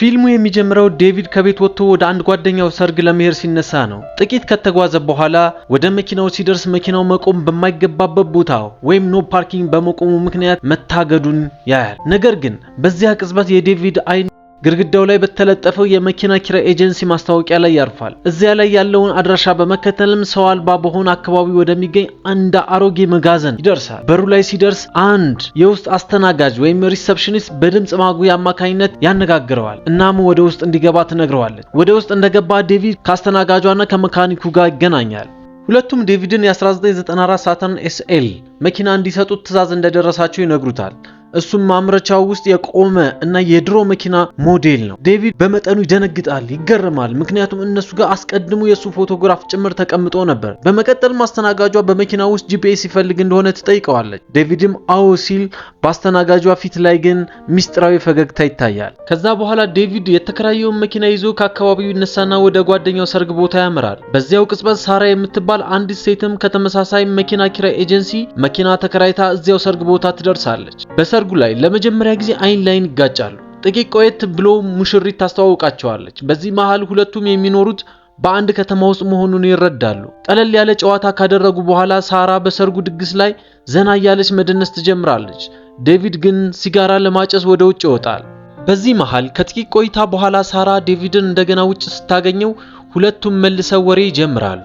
ፊልሙ የሚጀምረው ዴቪድ ከቤት ወጥቶ ወደ አንድ ጓደኛው ሰርግ ለመሄድ ሲነሳ ነው። ጥቂት ከተጓዘ በኋላ ወደ መኪናው ሲደርስ መኪናው መቆም በማይገባበት ቦታ ወይም ኖ ፓርኪንግ በመቆሙ ምክንያት መታገዱን ያያል። ነገር ግን በዚያ ቅጽበት የዴቪድ አይን ግድግዳው ላይ በተለጠፈው የመኪና ኪራይ ኤጀንሲ ማስታወቂያ ላይ ያርፋል። እዚያ ላይ ያለውን አድራሻ በመከተልም ሰው አልባ በሆነ አካባቢ ወደሚገኝ አንድ አሮጌ መጋዘን ይደርሳል። በሩ ላይ ሲደርስ አንድ የውስጥ አስተናጋጅ ወይም ሪሰፕሽኒስት በድምጽ ማጉያ አማካኝነት ያነጋግረዋል። እናም ወደ ውስጥ እንዲገባ ትነግረዋለች። ወደ ውስጥ እንደገባ ዴቪድ ከአስተናጋጇና ከመካኒኩ ጋር ይገናኛል። ሁለቱም ዴቪድን የ1994 ሳተርን ኤስኤል መኪና እንዲሰጡት ትዕዛዝ እንደደረሳቸው ይነግሩታል። እሱም ማምረቻው ውስጥ የቆመ እና የድሮ መኪና ሞዴል ነው። ዴቪድ በመጠኑ ይደነግጣል፣ ይገረማል። ምክንያቱም እነሱ ጋር አስቀድሞ የሱ ፎቶግራፍ ጭምር ተቀምጦ ነበር። በመቀጠል ማስተናጋጇ በመኪና ውስጥ ጂፒኤስ ይፈልግ እንደሆነ ትጠይቀዋለች። ዴቪድም አዎ ሲል በአስተናጋጇ ፊት ላይ ግን ሚስጥራዊ ፈገግታ ይታያል። ከዛ በኋላ ዴቪድ የተከራየውን መኪና ይዞ ከአካባቢው ይነሳና ወደ ጓደኛው ሰርግ ቦታ ያመራል። በዚያው ቅጽበት ሳራ የምትባል አንዲት ሴትም ከተመሳሳይ መኪና ኪራይ ኤጀንሲ መኪና ተከራይታ እዚያው ሰርግ ቦታ ትደርሳለች። በሰርጉ ላይ ለመጀመሪያ ጊዜ አይን ላይን ይጋጫሉ። ጥቂት ቆየት ብሎ ሙሽሪት ታስተዋውቃቸዋለች። በዚህ መሃል ሁለቱም የሚኖሩት በአንድ ከተማ ውስጥ መሆኑን ይረዳሉ። ቀለል ያለ ጨዋታ ካደረጉ በኋላ ሳራ በሰርጉ ድግስ ላይ ዘና ያለች መደነስ ትጀምራለች። ዴቪድ ግን ሲጋራ ለማጨስ ወደ ውጭ ይወጣል። በዚህ መሃል ከጥቂት ቆይታ በኋላ ሳራ ዴቪድን እንደገና ውጭ ስታገኘው ሁለቱም መልሰው ወሬ ይጀምራሉ።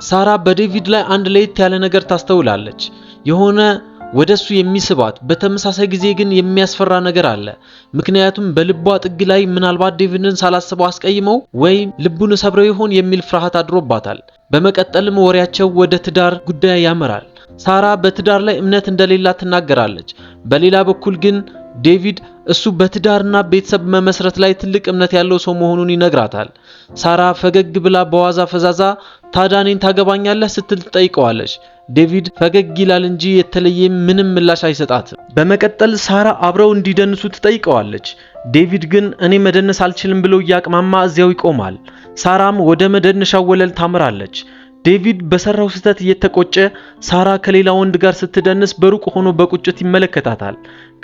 ሳራ በዴቪድ ላይ አንድ ለየት ያለ ነገር ታስተውላለች። የሆነ ወደሱ የሚስባት በተመሳሳይ ጊዜ ግን የሚያስፈራ ነገር አለ። ምክንያቱም በልቧ ጥግ ላይ ምናልባት ዴቪድን ሳላስበው አስቀይመው ወይም ልቡን ሰብረው ይሆን የሚል ፍርሃት አድሮባታል። በመቀጠልም ወሬያቸው ወደ ትዳር ጉዳይ ያመራል። ሳራ በትዳር ላይ እምነት እንደሌላት ትናገራለች። በሌላ በኩል ግን ዴቪድ እሱ በትዳርና ቤተሰብ መመስረት ላይ ትልቅ እምነት ያለው ሰው መሆኑን ይነግራታል። ሳራ ፈገግ ብላ በዋዛ ፈዛዛ ታዳኔን ታገባኛለህ ስትል ትጠይቀዋለች። ዴቪድ ፈገግ ይላል እንጂ የተለየ ምንም ምላሽ አይሰጣትም። በመቀጠል ሳራ አብረው እንዲደንሱ ትጠይቀዋለች። ዴቪድ ግን እኔ መደነስ አልችልም ብሎ እያቅማማ እዚያው ይቆማል። ሳራም ወደ መደነሻው ወለል ታምራለች። ዴቪድ በሰራው ስህተት እየተቆጨ ሳራ ከሌላ ወንድ ጋር ስትደንስ በሩቅ ሆኖ በቁጭት ይመለከታታል።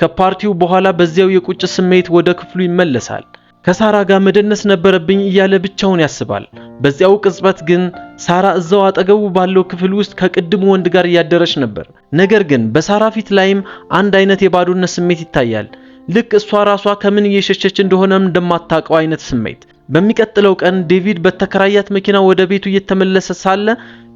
ከፓርቲው በኋላ በዚያው የቁጭት ስሜት ወደ ክፍሉ ይመለሳል። ከሳራ ጋር መደነስ ነበረብኝ እያለ ብቻውን ያስባል። በዚያው ቅጽበት ግን ሳራ እዛው አጠገቡ ባለው ክፍል ውስጥ ከቅድሙ ወንድ ጋር እያደረች ነበር። ነገር ግን በሳራ ፊት ላይም አንድ አይነት የባዶነት ስሜት ይታያል። ልክ እሷ ራሷ ከምን እየሸሸች እንደሆነም እንደማታውቀው አይነት ስሜት። በሚቀጥለው ቀን ዴቪድ በተከራያት መኪና ወደ ቤቱ እየተመለሰ ሳለ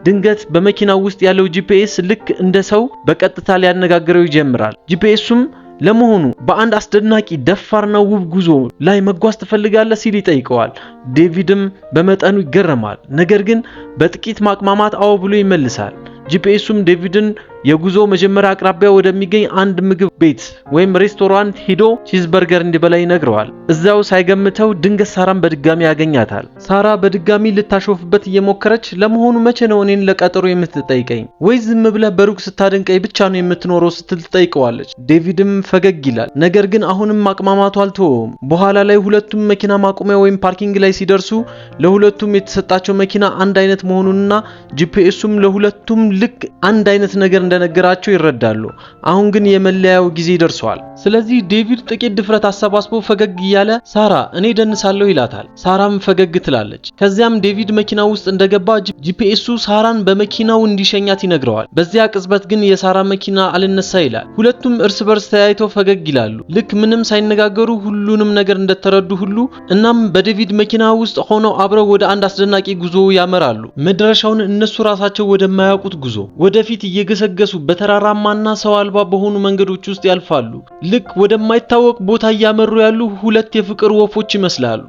ድንገት በመኪናው ውስጥ ያለው ጂፒኤስ ልክ እንደ ሰው በቀጥታ ሊያነጋግረው ይጀምራል። ጂፒኤሱም ለመሆኑ በአንድ አስደናቂ ደፋርና ውብ ጉዞ ላይ መጓዝ ትፈልጋለህ ሲል ይጠይቀዋል። ዴቪድም በመጠኑ ይገረማል። ነገር ግን በጥቂት ማቅማማት አዎ ብሎ ይመልሳል። ጂፒኤሱም ዴቪድን የጉዞ መጀመሪያ አቅራቢያ ወደሚገኝ አንድ ምግብ ቤት ወይም ሬስቶራንት ሄዶ ቺዝበርገር እንዲበላ ይነግረዋል። እዛው ሳይገምተው ድንገት ሳራን በድጋሚ ያገኛታል። ሳራ በድጋሚ ልታሾፍበት እየሞከረች ለመሆኑ መቼ ነው እኔን ለቀጠሮ የምትጠይቀኝ ወይ ዝም ብለህ በሩቅ ስታደንቀኝ ብቻ ነው የምትኖረው ስትል ትጠይቀዋለች። ዴቪድም ፈገግ ይላል። ነገር ግን አሁንም ማቅማማቱ አልተወውም። በኋላ ላይ ሁለቱም መኪና ማቆሚያ ወይም ፓርኪንግ ላይ ሲደርሱ ለሁለቱም የተሰጣቸው መኪና አንድ አይነት መሆኑንና ጂፒኤሱም ለሁለቱም ልክ አንድ አይነት ነገር እንደነገራቸው ይረዳሉ። አሁን ግን የመለያው ጊዜ ደርሷል። ስለዚህ ዴቪድ ጥቂት ድፍረት አሰባስቦ ፈገግ እያለ ሳራ እኔ ደንሳለሁ ይላታል። ሳራም ፈገግ ትላለች። ከዚያም ዴቪድ መኪና ውስጥ እንደገባ ጂፒኤሱ ሳራን በመኪናው እንዲሸኛት ይነግረዋል። በዚያ ቅጽበት ግን የሳራ መኪና አልነሳ ይላል። ሁለቱም እርስ በርስ ተያይተው ፈገግ ይላሉ፣ ልክ ምንም ሳይነጋገሩ ሁሉንም ነገር እንደተረዱ ሁሉ። እናም በዴቪድ መኪና ውስጥ ሆነው አብረው ወደ አንድ አስደናቂ ጉዞ ያመራሉ። መድረሻውን እነሱ ራሳቸው ወደማያውቁት ጉዞ ወደፊት እየገሰገሱ በተራራማና ሰው አልባ በሆኑ መንገዶች ውስጥ ያልፋሉ። ልክ ወደማይታወቅ ቦታ እያመሩ ያሉ ሁለት የፍቅር ወፎች ይመስላሉ።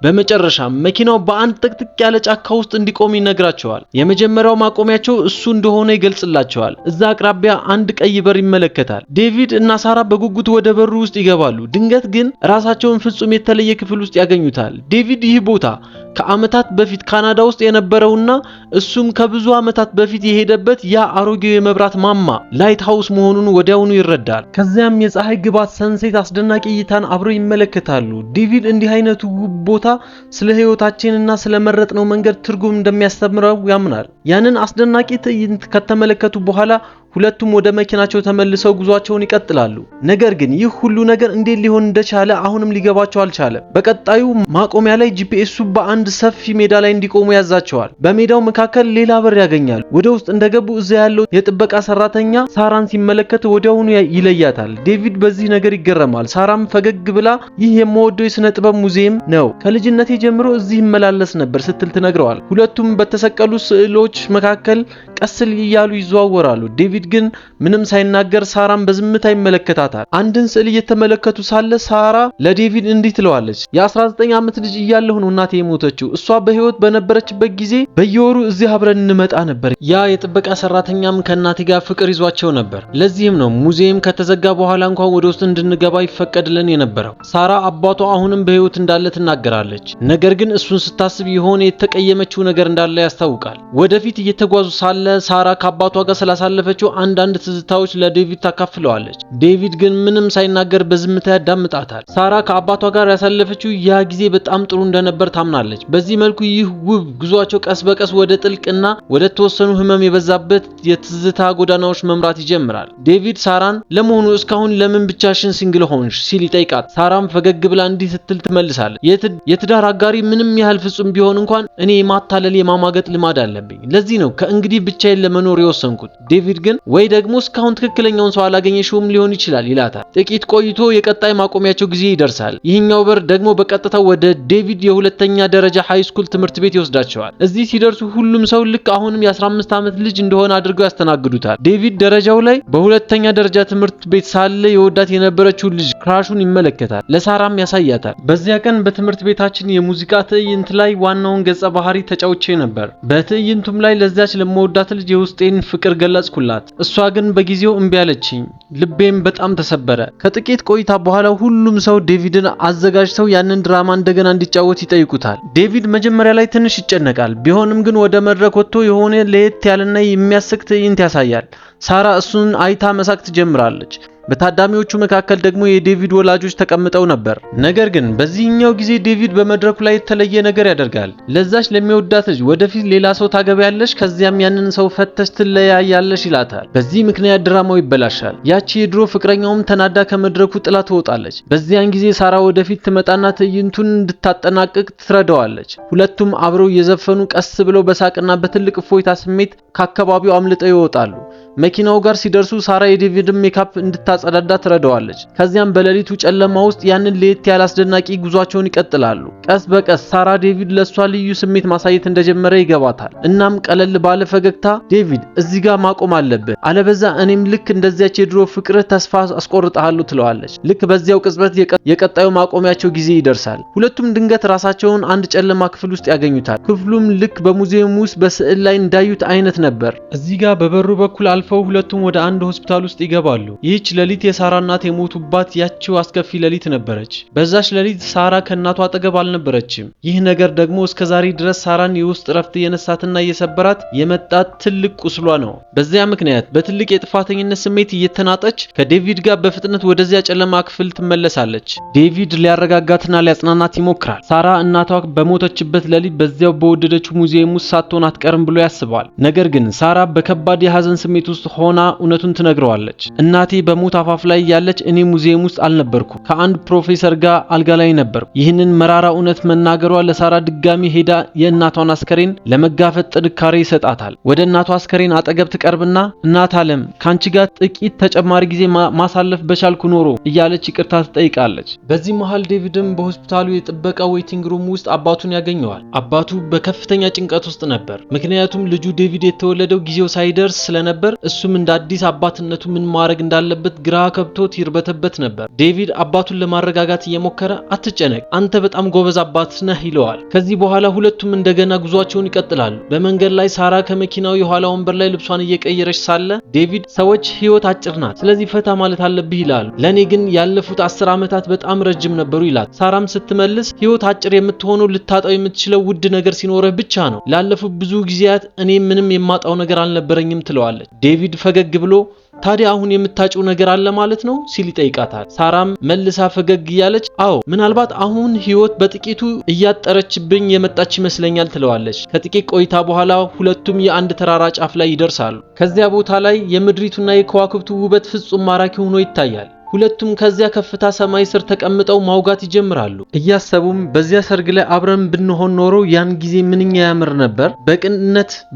በመጨረሻም መኪናው በአንድ ጥቅጥቅ ያለ ጫካ ውስጥ እንዲቆም ይነግራቸዋል። የመጀመሪያው ማቆሚያቸው እሱ እንደሆነ ይገልጽላቸዋል። እዛ አቅራቢያ አንድ ቀይ በር ይመለከታል። ዴቪድ እና ሳራ በጉጉት ወደ በሩ ውስጥ ይገባሉ። ድንገት ግን ራሳቸውን ፍጹም የተለየ ክፍል ውስጥ ያገኙታል። ዴቪድ ይህ ቦታ ከአመታት በፊት ካናዳ ውስጥ የነበረውና እሱም ከብዙ አመታት በፊት የሄደበት ያ አሮጌው የመብራት ማማ ላይት ሃውስ መሆኑን ወዲያውኑ ይረዳል። ከዚያም የፀሐይ ግባት ሰንሴት አስደናቂ እይታን አብረው ይመለከታሉ። ዴቪድ እንዲህ አይነቱ ውብ ቦታ ስለ ህይወታችንና ስለመረጥነው መንገድ ትርጉም እንደሚያስተምረው ያምናል። ያንን አስደናቂ ትዕይንት ከተመለከቱ በኋላ ሁለቱም ወደ መኪናቸው ተመልሰው ጉዟቸውን ይቀጥላሉ። ነገር ግን ይህ ሁሉ ነገር እንዴት ሊሆን እንደቻለ አሁንም ሊገባቸው አልቻለም። በቀጣዩ ማቆሚያ ላይ ጂፒኤሱ በአንድ ሰፊ ሜዳ ላይ እንዲቆሙ ያዛቸዋል። በሜዳው መካከል ሌላ በር ያገኛሉ። ወደ ውስጥ እንደገቡ እዛ ያለው የጥበቃ ሰራተኛ ሳራን ሲመለከት ወዲያውኑ ይለያታል። ዴቪድ በዚህ ነገር ይገረማል። ሳራም ፈገግ ብላ ይህ የምወደው የሥነ ጥበብ ሙዚየም ነው፣ ከልጅነቴ ጀምሮ እዚህ ይመላለስ ነበር ስትል ትነግረዋል። ሁለቱም በተሰቀሉ ስዕሎች መካከል ቀስ እያሉ ይዘዋወራሉ። ዴቪድ ግን ምንም ሳይናገር ሳራን በዝምታ ይመለከታታል። አንድን ስዕል እየተመለከቱ ሳለ ሳራ ለዴቪድ እንዲህ ትለዋለች፣ የ19 ዓመት ልጅ እያለሁ ነው እናቴ የሞተችው። እሷ በህይወት በነበረችበት ጊዜ በየወሩ እዚህ አብረን እንመጣ ነበር። ያ የጥበቃ ሰራተኛም ከእናቴ ጋር ፍቅር ይዟቸው ነበር። ለዚህም ነው ሙዚየም ከተዘጋ በኋላ እንኳን ወደ ውስጥ እንድንገባ ይፈቀድልን የነበረው። ሳራ አባቷ አሁንም በህይወት እንዳለ ትናገራለች። ነገር ግን እሱን ስታስብ የሆነ የተቀየመችው ነገር እንዳለ ያስታውቃል። ወደፊት እየተጓዙ ሳለ ሳራ ከአባቷ ጋር ስላሳለፈችው አንዳንድ ትዝታዎች ለዴቪድ ታካፍለዋለች። ዴቪድ ግን ምንም ሳይናገር በዝምታ ያዳምጣታል። ሳራ ከአባቷ ጋር ያሳለፈችው ያ ጊዜ በጣም ጥሩ እንደነበር ታምናለች። በዚህ መልኩ ይህ ውብ ጉዟቸው ቀስ በቀስ ወደ ጥልቅና ወደ ተወሰኑ ህመም የበዛበት የትዝታ ጎዳናዎች መምራት ይጀምራል። ዴቪድ ሳራን ለመሆኑ እስካሁን ለምን ብቻሽን ሲንግል ሆንሽ ሲል ይጠይቃት። ሳራም ፈገግ ብላ እንዲህ ስትል ትመልሳለች፣ የትዳር አጋሪ ምንም ያህል ፍጹም ቢሆን እንኳን እኔ የማታለል የማማገጥ ልማድ አለብኝ። ለዚህ ነው ከእንግዲህ ብቻዬን ለመኖር የወሰንኩት። ዴቪድ ግን ወይ ደግሞ እስካሁን ትክክለኛውን ሰው አላገኘሽውም ሊሆን ይችላል ይላታል። ጥቂት ቆይቶ የቀጣይ ማቆሚያቸው ጊዜ ይደርሳል። ይህኛው በር ደግሞ በቀጥታ ወደ ዴቪድ የሁለተኛ ደረጃ ሃይ ስኩል ትምህርት ቤት ይወስዳቸዋል። እዚህ ሲደርሱ ሁሉም ሰው ልክ አሁንም የ15 ዓመት ልጅ እንደሆነ አድርገው ያስተናግዱታል። ዴቪድ ደረጃው ላይ በሁለተኛ ደረጃ ትምህርት ቤት ሳለ የወዳት የነበረችው ልጅ ክራሹን ይመለከታል። ለሳራም ያሳያታል። በዚያ ቀን በትምህርት ቤታችን የሙዚቃ ትዕይንት ላይ ዋናውን ገጸ ባህሪ ተጫውቼ ነበር። በትዕይንቱም ላይ ለዛች ለመወዳት ልጅ የውስጤን ፍቅር ገለጽኩላት። እሷ ግን በጊዜው እምቢ አለችኝ። ልቤም በጣም ተሰበረ። ከጥቂት ቆይታ በኋላ ሁሉም ሰው ዴቪድን አዘጋጅተው ያንን ድራማ እንደገና እንዲጫወት ይጠይቁታል። ዴቪድ መጀመሪያ ላይ ትንሽ ይጨነቃል። ቢሆንም ግን ወደ መድረክ ወጥቶ የሆነ ለየት ያለና የሚያስቅ ትዕይንት ያሳያል። ሳራ እሱን አይታ መሳቅ ትጀምራለች። በታዳሚዎቹ መካከል ደግሞ የዴቪድ ወላጆች ተቀምጠው ነበር። ነገር ግን በዚህኛው ጊዜ ዴቪድ በመድረኩ ላይ የተለየ ነገር ያደርጋል። ለዛች ለሚወዳት ልጅ ወደፊት ሌላ ሰው ታገቢያለሽ፣ ከዚያም ያንን ሰው ፈተሽ ትለያያለሽ ይላታል። በዚህ ምክንያት ድራማው ይበላሻል። ያቺ የድሮ ፍቅረኛውም ተናዳ ከመድረኩ ጥላ ትወጣለች። በዚያን ጊዜ ሳራ ወደፊት ትመጣና ትዕይንቱን እንድታጠናቅቅ ትረዳዋለች። ሁለቱም አብረው እየዘፈኑ ቀስ ብለው በሳቅና በትልቅ እፎይታ ስሜት ከአካባቢው አምልጠው ይወጣሉ። መኪናው ጋር ሲደርሱ ሳራ የዴቪድን ሜካፕ እንድታጸዳዳ ትረዳዋለች። ከዚያም በሌሊቱ ጨለማ ውስጥ ያንን ለየት ያለ አስደናቂ ጉዟቸውን ይቀጥላሉ። ቀስ በቀስ ሳራ ዴቪድ ለሷ ልዩ ስሜት ማሳየት እንደጀመረ ይገባታል። እናም ቀለል ባለ ፈገግታ ዴቪድ እዚህ ጋር ማቆም አለብህ፣ አለበዛ እኔም ልክ እንደዚያች የድሮ ፍቅርህ ተስፋ አስቆርጣለሁ ትለዋለች። ልክ በዚያው ቅጽበት የቀጣዩ ማቆሚያቸው ጊዜ ይደርሳል። ሁለቱም ድንገት ራሳቸውን አንድ ጨለማ ክፍል ውስጥ ያገኙታል። ክፍሉም ልክ በሙዚየም ውስጥ በስዕል ላይ እንዳዩት አይነት ነበር። እዚህ ጋር በበሩ በኩል አልፈው ሁለቱም ወደ አንድ ሆስፒታል ውስጥ ይገባሉ። ይህች ሌሊት የሳራ እናት የሞቱባት ያቺው አስከፊ ሌሊት ነበረች። በዛች ሌሊት ሳራ ከእናቷ አጠገብ አልነበረችም። ይህ ነገር ደግሞ እስከዛሬ ድረስ ሳራን የውስጥ ረፍት የነሳትና የሰበራት የመጣት ትልቅ ቁስሏ ነው። በዚያ ምክንያት በትልቅ የጥፋተኝነት ስሜት እየተናጠች ከዴቪድ ጋር በፍጥነት ወደዚያ ጨለማ ክፍል ትመለሳለች። ዴቪድ ሊያረጋጋትና ሊያጽናናት ይሞክራል። ሳራ እናቷ በሞተችበት ሌሊት በዚያው በወደደችው ሙዚየም ውስጥ ሳትሆን አትቀርም ብሎ ያስባል። ነገር ግን ሳራ በከባድ የሐዘን ስሜት ውስጥ ሆና እውነቱን ትነግረዋለች። እናቴ በሞት አፋፍ ላይ ያለች፣ እኔ ሙዚየም ውስጥ አልነበርኩም፣ ከአንድ ፕሮፌሰር ጋር አልጋ ላይ ነበርኩ። ይህንን መራራ እውነት መናገሯ ለሳራ ድጋሚ ሄዳ የእናቷን አስከሬን ለመጋፈጥ ጥንካሬ ይሰጣታል። ወደ እናቷ አስከሬን አጠገብ ትቀርብና እናት አለም ካንቺ ጋር ጥቂት ተጨማሪ ጊዜ ማሳለፍ በቻልኩ ኖሮ እያለች ይቅርታ ትጠይቃለች። በዚህ መሃል ዴቪድም በሆስፒታሉ የጥበቃ ዌቲንግ ሩም ውስጥ አባቱን ያገኘዋል። አባቱ በከፍተኛ ጭንቀት ውስጥ ነበር። ምክንያቱም ልጁ ዴቪድ የተወለደው ጊዜው ሳይደርስ ስለነበር እሱም እንደ አዲስ አባትነቱ ምን ማድረግ እንዳለበት ግራ ከብቶት ይርበተበት ነበር። ዴቪድ አባቱን ለማረጋጋት እየሞከረ አትጨነቅ፣ አንተ በጣም ጎበዝ አባት ነህ ይለዋል። ከዚህ በኋላ ሁለቱም እንደገና ጉዟቸውን ይቀጥላሉ። በመንገድ ላይ ሳራ ከመኪናው የኋላ ወንበር ላይ ልብሷን እየቀየረች ሳለ ዴቪድ ሰዎች ህይወት አጭር ናት፣ ስለዚህ ፈታ ማለት አለብህ ይላሉ። ለኔ ግን ያለፉት 10 ዓመታት በጣም ረጅም ነበሩ ይላል። ሳራም ስትመልስ ህይወት አጭር የምትሆነው ልታጣው የምትችለው ውድ ነገር ሲኖርህ ብቻ ነው። ላለፉት ብዙ ጊዜያት እኔ ምንም የማጣው ነገር አልነበረኝም ትለዋለች። ዴቪድ ፈገግ ብሎ ታዲያ አሁን የምታጭው ነገር አለ ማለት ነው ሲል ይጠይቃታል። ሳራም መልሳ ፈገግ እያለች አዎ ምናልባት አሁን ህይወት በጥቂቱ እያጠረችብኝ የመጣች ይመስለኛል ትለዋለች። ከጥቂት ቆይታ በኋላ ሁለቱም የአንድ ተራራ ጫፍ ላይ ይደርሳሉ። ከዚያ ቦታ ላይ የምድሪቱና የከዋክብቱ ውበት ፍጹም ማራኪ ሆኖ ይታያል። ሁለቱም ከዚያ ከፍታ ሰማይ ስር ተቀምጠው ማውጋት ይጀምራሉ። እያሰቡም በዚያ ሰርግ ላይ አብረን ብንሆን ኖሮ ያን ጊዜ ምንኛ ያምር ነበር፣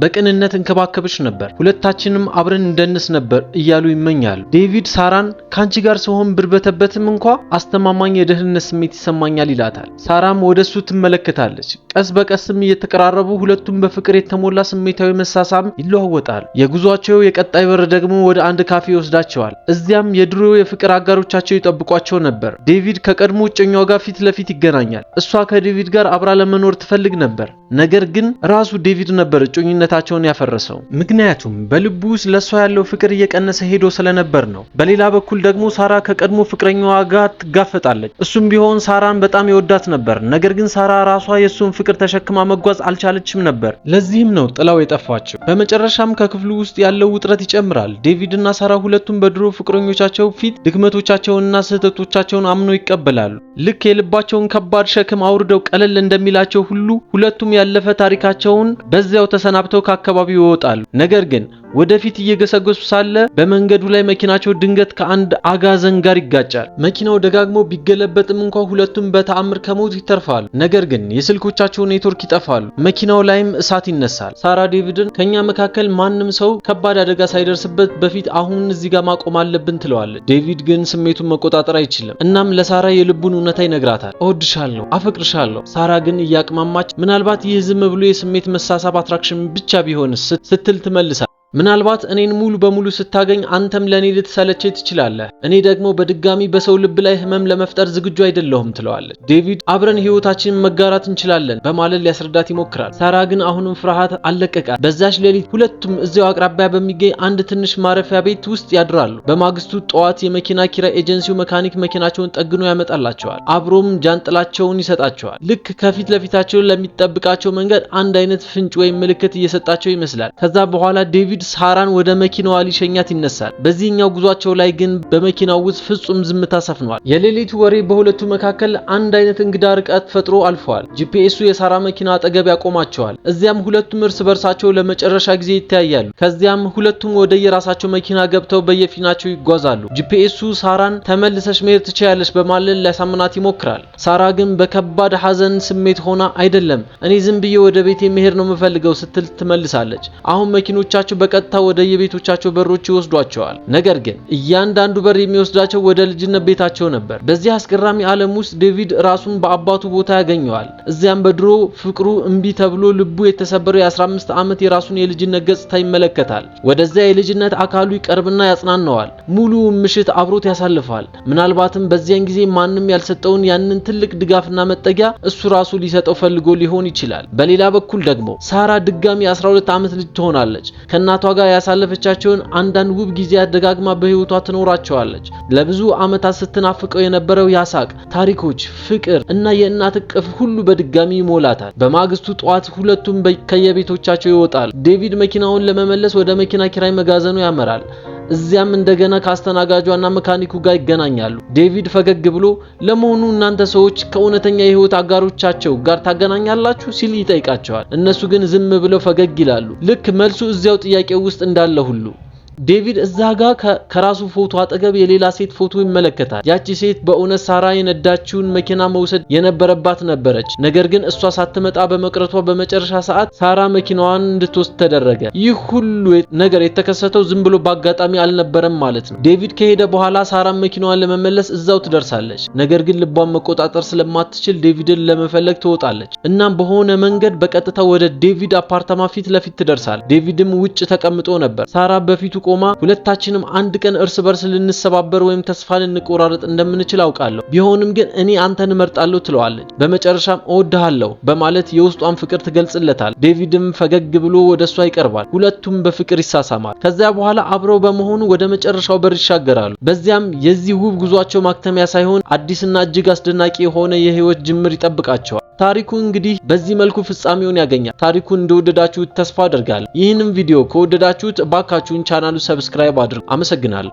በቅንነት እንከባከብሽ ነበር፣ ሁለታችንም አብረን እንደንስ ነበር እያሉ ይመኛሉ። ዴቪድ ሳራን ካንቺ ጋር ስሆን ብርበተበትም እንኳ አስተማማኝ የደህንነት ስሜት ይሰማኛል ይላታል። ሳራም ወደሱ ትመለከታለች። ቀስ በቀስም እየተቀራረቡ ሁለቱም በፍቅር የተሞላ ስሜታዊ መሳሳም ይለዋወጣሉ። የጉዟቸው የቀጣይ በር ደግሞ ወደ አንድ ካፌ ይወስዳቸዋል። እዚያም የድሮ የፍቅር አጋሮቻቸው ይጠብቋቸው ነበር። ዴቪድ ከቀድሞ እጮኛው ጋር ፊት ለፊት ይገናኛል። እሷ ከዴቪድ ጋር አብራ ለመኖር ትፈልግ ነበር። ነገር ግን ራሱ ዴቪድ ነበር እጮኝነታቸውን ያፈረሰው። ምክንያቱም በልቡ ውስጥ ለሷ ያለው ፍቅር እየቀነሰ ሄዶ ስለነበር ነው። በሌላ በኩል ደግሞ ሳራ ከቀድሞ ፍቅረኛዋ ጋር ትጋፈጣለች። እሱም ቢሆን ሳራን በጣም ይወዳት ነበር። ነገር ግን ሳራ ራሷ የሱን ፍቅር ተሸክማ መጓዝ አልቻለችም ነበር። ለዚህም ነው ጥላው የጠፋችው። በመጨረሻም ከክፍሉ ውስጥ ያለው ውጥረት ይጨምራል። ዴቪድና ሳራ ሁለቱም በድሮ ፍቅረኞቻቸው ፊት ድክመቶቻቸውንና ስህተቶቻቸውን አምነው ይቀበላሉ። ልክ የልባቸውን ከባድ ሸክም አውርደው ቀለል እንደሚላቸው ሁሉ ሁለቱም ያለፈ ታሪካቸውን በዚያው ተሰናብተው ከአካባቢው ይወጣሉ። ነገር ግን ወደፊት እየገሰገሱ ሳለ በመንገዱ ላይ መኪናቸው ድንገት ከአንድ አጋዘን ጋር ይጋጫል። መኪናው ደጋግሞ ቢገለበጥም እንኳን ሁለቱም በተአምር ከሞት ይተርፋሉ። ነገር ግን የስልኮቻቸው ኔትወርክ ይጠፋሉ። መኪናው ላይም እሳት ይነሳል። ሳራ ዴቪድን ከኛ መካከል ማንም ሰው ከባድ አደጋ ሳይደርስበት በፊት አሁን እዚህ ጋር ማቆም አለብን ትለዋለች። ዴቪድ ግን ስሜቱን መቆጣጠር አይችልም። እናም ለሳራ የልቡን እውነታ ይነግራታል። እወድሻለሁ፣ አፈቅርሻለሁ። ሳራ ግን እያቅማማች ምናልባት ይህ ዝም ብሎ የስሜት መሳሳብ አትራክሽን ብቻ ቢሆንስ ስትል ትመልሳል። ምናልባት እኔን ሙሉ በሙሉ ስታገኝ አንተም ለኔ ልትሰለቸኝ ትችላለህ። እኔ ደግሞ በድጋሚ በሰው ልብ ላይ ህመም ለመፍጠር ዝግጁ አይደለሁም ትለዋለች። ዴቪድ አብረን ህይወታችንን መጋራት እንችላለን በማለት ሊያስረዳት ይሞክራል። ሳራ ግን አሁንም ፍርሃት አለቀቃት። በዛች ሌሊት ሁለቱም እዚያው አቅራቢያ በሚገኝ አንድ ትንሽ ማረፊያ ቤት ውስጥ ያድራሉ። በማግስቱ ጠዋት የመኪና ኪራይ ኤጀንሲው መካኒክ መኪናቸውን ጠግኖ ያመጣላቸዋል። አብሮም ጃንጥላቸውን ይሰጣቸዋል። ልክ ከፊት ለፊታቸው ለሚጠብቃቸው መንገድ አንድ አይነት ፍንጭ ወይም ምልክት እየሰጣቸው ይመስላል። ከዛ በኋላ ዴቪድ ሳራን ወደ መኪናዋ ሊሸኛት ይነሳል። በዚህኛው ጉዟቸው ላይ ግን በመኪናው ውስጥ ፍጹም ዝምታ ሰፍኗል። የሌሊቱ ወሬ በሁለቱ መካከል አንድ አይነት እንግዳ ርቀት ፈጥሮ አልፈዋል። ጂፒኤሱ የሳራ መኪና አጠገብ ያቆማቸዋል። እዚያም ሁለቱም እርስ በርሳቸው ለመጨረሻ ጊዜ ይተያያሉ። ከዚያም ሁለቱም ወደ የራሳቸው መኪና ገብተው በየፊናቸው ይጓዛሉ። ጂፒኤሱ ሳራን ተመልሰሽ መሄድ ትችያለሽ በማለት ሊያሳምናት ይሞክራል። ሳራ ግን በከባድ ሐዘን ስሜት ሆና አይደለም እኔ ዝም ብዬ ወደ ቤቴ መሄድ ነው የምፈልገው ስትል ትመልሳለች። አሁን መኪኖቻቸው በቀጥታ ወደ የቤቶቻቸው በሮች ይወስዷቸዋል። ነገር ግን እያንዳንዱ በር የሚወስዳቸው ወደ ልጅነት ቤታቸው ነበር። በዚህ አስገራሚ ዓለም ውስጥ ዴቪድ ራሱን በአባቱ ቦታ ያገኘዋል። እዚያም በድሮ ፍቅሩ እምቢ ተብሎ ልቡ የተሰበረው የ15 ዓመት የራሱን የልጅነት ገጽታ ይመለከታል። ወደዚያ የልጅነት አካሉ ይቀርብና ያጽናናዋል። ሙሉ ምሽት አብሮት ያሳልፋል። ምናልባትም በዚያን ጊዜ ማንም ያልሰጠውን ያንን ትልቅ ድጋፍና መጠጊያ እሱ ራሱ ሊሰጠው ፈልጎ ሊሆን ይችላል። በሌላ በኩል ደግሞ ሳራ ድጋሚ 12 ዓመት ልጅ ትሆናለች። ከእናቷ ጋር ያሳለፈቻቸውን አንዳንድ ውብ ጊዜያት ደጋግማ በህይወቷ ትኖራቸዋለች። ለብዙ ዓመታት ስትናፍቀው የነበረው ያሳቅ ታሪኮች፣ ፍቅር እና የእናት እቅፍ ሁሉ በድጋሚ ይሞላታል። በማግስቱ ጠዋት ሁለቱም ከየቤቶቻቸው ይወጣሉ። ዴቪድ መኪናውን ለመመለስ ወደ መኪና ኪራይ መጋዘኑ ያመራል። እዚያም እንደገና ከአስተናጋጇና መካኒኩ ጋር ይገናኛሉ። ዴቪድ ፈገግ ብሎ ለመሆኑ እናንተ ሰዎች ከእውነተኛ የህይወት አጋሮቻቸው ጋር ታገናኛላችሁ ሲል ይጠይቃቸዋል። እነሱ ግን ዝም ብለው ፈገግ ይላሉ። ልክ መልሱ እዚያው ጥያቄው ውስጥ እንዳለ ሁሉ ዴቪድ እዛ ጋር ከራሱ ፎቶ አጠገብ የሌላ ሴት ፎቶ ይመለከታል። ያቺ ሴት በእውነት ሳራ የነዳችውን መኪና መውሰድ የነበረባት ነበረች። ነገር ግን እሷ ሳትመጣ በመቅረቷ በመጨረሻ ሰዓት ሳራ መኪናዋን እንድትወስድ ተደረገ። ይህ ሁሉ ነገር የተከሰተው ዝም ብሎ በአጋጣሚ አልነበረም ማለት ነው። ዴቪድ ከሄደ በኋላ ሳራ መኪናዋን ለመመለስ እዛው ትደርሳለች። ነገር ግን ልቧን መቆጣጠር ስለማትችል ዴቪድን ለመፈለግ ትወጣለች። እናም በሆነ መንገድ በቀጥታ ወደ ዴቪድ አፓርታማ ፊት ለፊት ትደርሳለች። ዴቪድም ውጭ ተቀምጦ ነበር። ሳራ በፊቱ ቆማ ሁለታችንም አንድ ቀን እርስ በርስ ልንሰባበር ወይም ተስፋ ልንቆራረጥ እንደምንችል አውቃለሁ። ቢሆንም ግን እኔ አንተን እመርጣለሁ ትለዋለች። በመጨረሻም እወድሃለሁ በማለት የውስጧን ፍቅር ትገልጽለታል። ዴቪድም ፈገግ ብሎ ወደሷ ይቀርባል። ሁለቱም በፍቅር ይሳሳማል። ከዚያ በኋላ አብረው በመሆኑ ወደ መጨረሻው በር ይሻገራሉ። በዚያም የዚህ ውብ ጉዟቸው ማክተሚያ ሳይሆን አዲስና እጅግ አስደናቂ የሆነ የህይወት ጅምር ይጠብቃቸዋል። ታሪኩ እንግዲህ በዚህ መልኩ ፍጻሜውን ያገኛል። ታሪኩን እንደወደዳችሁት ተስፋ አደርጋለሁ። ይህንን ቪዲዮ ከወደዳችሁት ባካችሁን ቻናሉ ሰብስክራይብ አድርጉ። አመሰግናለሁ።